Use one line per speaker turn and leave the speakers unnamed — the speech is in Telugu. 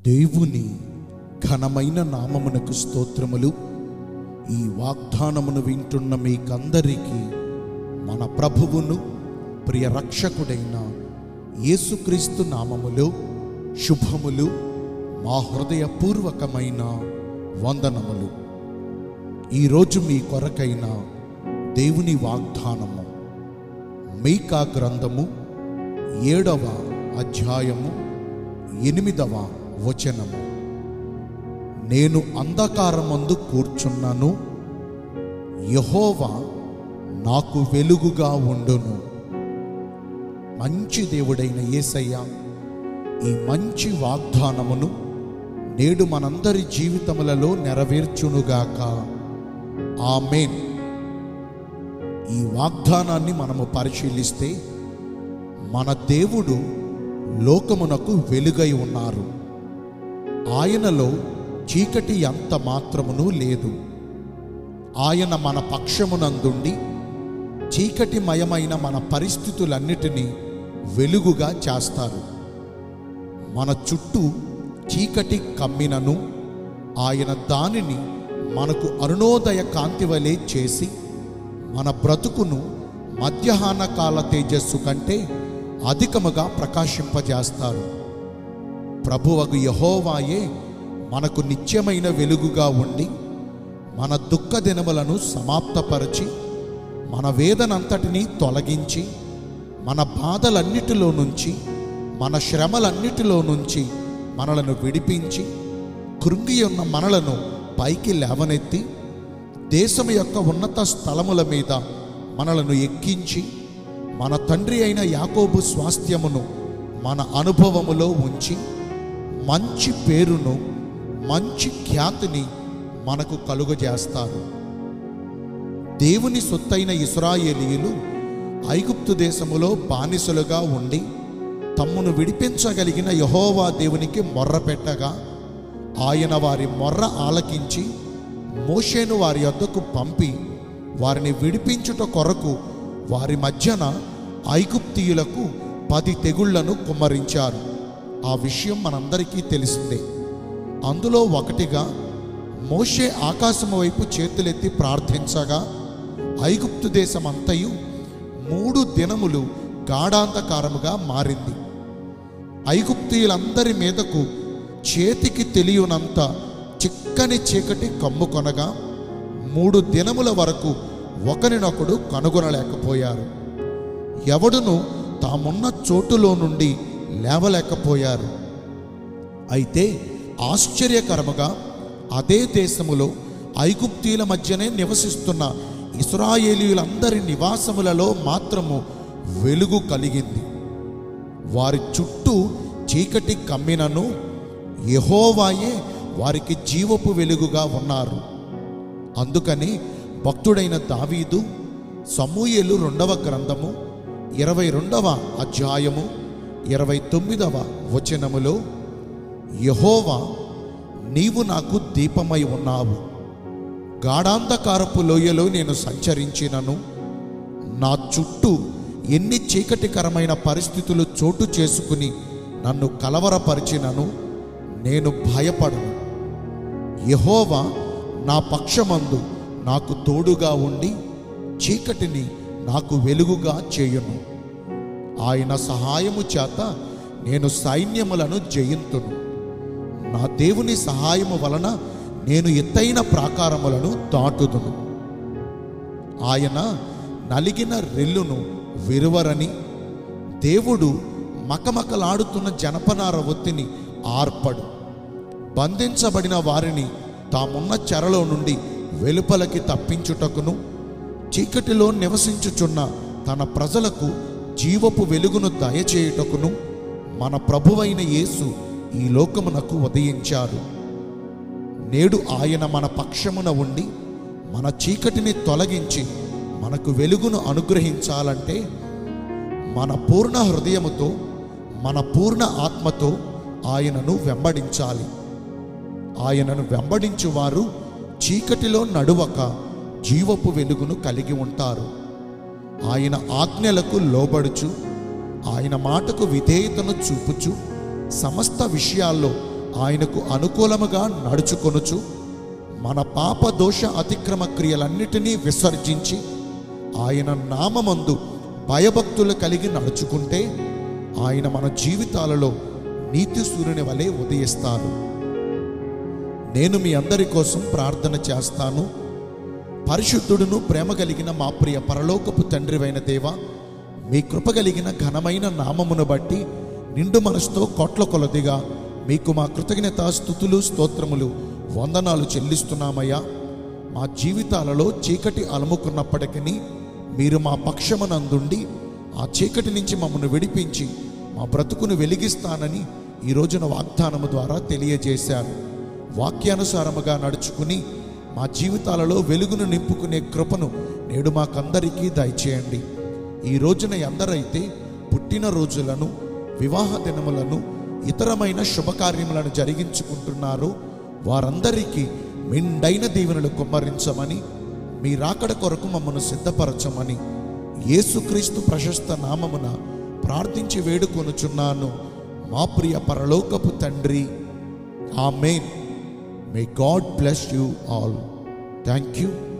దేవుని ఘనమైన నామమునకు స్తోత్రములు. ఈ వాగ్దానమును వింటున్న మీకందరికీ మన ప్రభువును ప్రియ రక్షకుడైన యేసుక్రీస్తు నామములో శుభములు, మా హృదయపూర్వకమైన వందనములు. ఈరోజు మీ కొరకైన దేవుని వాగ్దానము మీకా గ్రంథము 7వ అధ్యాయము 8వ వచనము. నేను అంధకారమందు కూర్చున్నాను, యెహోవా నాకు వెలుగుగా ఉండును. మంచి దేవుడైన యేసయ్య ఈ మంచి వాగ్దానమును నేడు మనందరి జీవితములలో నెరవేర్చునుగాక. ఆమేన్. ఈ వాగ్దానాన్ని మనము పరిశీలిస్తే, మన దేవుడు లోకమునకు వెలుగై ఉన్నారు. ఆయనలో చీకటి ఎంత మాత్రమును లేదు. ఆయన మన పక్షమునందుండి చీకటిమయమైన మన పరిస్థితులన్నిటినీ వెలుగుగా చేస్తారు. మన చుట్టూ చీకటి కమ్మినను ఆయన దానిని మనకు అరుణోదయ కాంతి వలె చేసి మన బ్రతుకును మధ్యాహ్న కాల తేజస్సు కంటే అధికముగా ప్రకాశింపజేస్తారు. ప్రభువగు యెహోవాయే మనకు నిత్యమైన వెలుగుగా ఉండి మన దుఃఖ దినములను సమాప్తపరచి మన వేదనంతటినీ తొలగించి మన బాధలన్నిటిలో నుంచి, మన శ్రమలన్నిటిలో నుంచి మనలను విడిపించి కృంగి ఉన్న మనలను పైకి లేవనెత్తి దేశము యొక్క ఉన్నత స్థలముల మీద మనలను ఎక్కించి మన తండ్రి అయిన యాకోబు స్వాస్థ్యమును మన అనుభవములో ఉంచి మంచి పేరును, మంచి ఖ్యాతిని మనకు కలుగజేస్తారు. దేవుని సొత్తైన ఇశ్రాయేలీయులు ఐగుప్తు దేశములో బానిసలుగా ఉండి తమ్మును విడిపించగలిగిన యెహోవా దేవునికి మొర్ర పెట్టగా ఆయన వారి మొర్ర ఆలకించి మోషేను వారి యొద్దకు పంపి వారిని విడిపించుట కొరకు వారి మధ్యన ఐగుప్తీయులకు 10 తెగుళ్లను కుమ్మరించారు. ఆ విషయం మనందరికీ తెలిసిందే. అందులో ఒకటిగా మోషే ఆకాశము వైపు చేతులెత్తి ప్రార్థించగా ఐగుప్తు దేశమంతయు 3 దినములు గాఢాంధకారముగా మారింది. ఐగుప్తీయులందరి మీదకు చేతికి తెలియనంత చిక్కని చీకటి కమ్ముకొనగా 3 దినముల వరకు ఒకరినొకడు కనుగొనలేకపోయారు. ఎవడును తామున్న చోటులో నుండి లేవలేకపోయారు. అయితే ఆశ్చర్యకరముగా అదే దేశములో ఐగుప్తీయుల మధ్యనే నివసిస్తున్న ఇశ్రాయేలీయులందరి నివాసములలో మాత్రము వెలుగు కలిగింది. వారి చుట్టూ చీకటి కమ్మినను యెహోవాయే వారికి జీవపు వెలుగుగా ఉన్నారు. అందుకని భక్తుడైన దావీదు సమూయేలు 2వ గ్రంథము 22వ అధ్యాయము 29వ వచనములో, యెహోవా నీవు నాకు దీపమై ఉన్నావు, గాఢాంధకారపు లోయలో నేను సంచరించినను నా చుట్టూ ఎన్ని చీకటికరమైన పరిస్థితులు చోటు చేసుకుని నన్ను కలవరపరిచినను నేను భయపడను. యెహోవా నా పక్షమందు నాకు తోడుగా ఉండి చీకటిని నాకు వెలుగుగా చేయును. ఆయన సహాయము చేత నేను సైన్యములను జయింతును. నా దేవుని సహాయము వలన నేను ఎత్తైన ప్రాకారములను దాటుదును. ఆయన నలిగిన రెల్లును విరువరని, దేవుడు మకమకలాడుతున్న జనపనార ఒత్తిని ఆర్పడు. బంధించబడిన వారిని తామున్న చెరలో నుండి వెలుపలకి తప్పించుటకును, చీకటిలో నివసించుచున్న తన ప్రజలకు జీవపు వెలుగును దయచేయుటకును మన ప్రభువైన యేసు ఈ లోకమునకు ఉదయించారు. నేడు ఆయన మన పక్షమున ఉండి మన చీకటిని తొలగించి మనకు వెలుగును అనుగ్రహించాలంటే మన పూర్ణ హృదయముతో, మన పూర్ణ ఆత్మతో ఆయనను వెంబడించాలి. ఆయనను వెంబడించువారు చీకటిలో నడువక జీవపు వెలుగును కలిగి ఉంటారు. ఆయన ఆజ్ఞలకు లోబడుచు, ఆయన మాటకు విధేయతను చూపుచు, సమస్త విషయాల్లో ఆయనకు అనుకూలముగా నడుచుకొనుచు మన పాప దోష అతిక్రమ క్రియలన్నిటినీ విసర్జించి ఆయన నామమందు భయభక్తులు కలిగి నడుచుకుంటే ఆయన మన జీవితాలలో నీతి సూర్యుని వలె ఉదయిస్తారు. నేను మీ అందరి కోసం ప్రార్థన చేస్తాను. పరిశుద్ధుడును ప్రేమ కలిగిన మా ప్రియ పరలోకపు తండ్రివైన దేవ, మీ కృప కలిగిన ఘనమైన నామమును బట్టి నిండు మనసుతో కోట్ల కొలదిగా మీకు మా కృతజ్ఞత స్తుతులు స్తోత్రములు వందనాలు చెల్లిస్తున్నామయ్యా. మా జీవితాలలో చీకటి అలుముకున్నప్పటికీ మీరు మా పక్షమునందుండి ఆ చీకటి నుంచి మమ్మల్ని విడిపించి మా బ్రతుకును వెలిగిస్తానని ఈ రోజున వాగ్దానము ద్వారా తెలియజేశారు. వాక్యానుసారముగా నడుచుకుని మా జీవితాలలో వెలుగును నింపుకునే కృపను నేడు మాకందరికీ దయచేయండి. ఈ రోజున ఎందరైతే పుట్టినరోజులను, వివాహ దినములను, ఇతరమైన శుభకార్యములను జరిగించుకుంటున్నారో వారందరికీ మెండైన దీవెనలు కుమ్మరించమని, మీ రాకడ కొరకు మమ్మను సిద్ధపరచమని యేసుక్రీస్తు ప్రశస్త నామమున ప్రార్థించి వేడుకొనుచున్నాను మా ప్రియ పరలోకపు తండ్రి. ఆమేన్. May God bless you all. Thank you.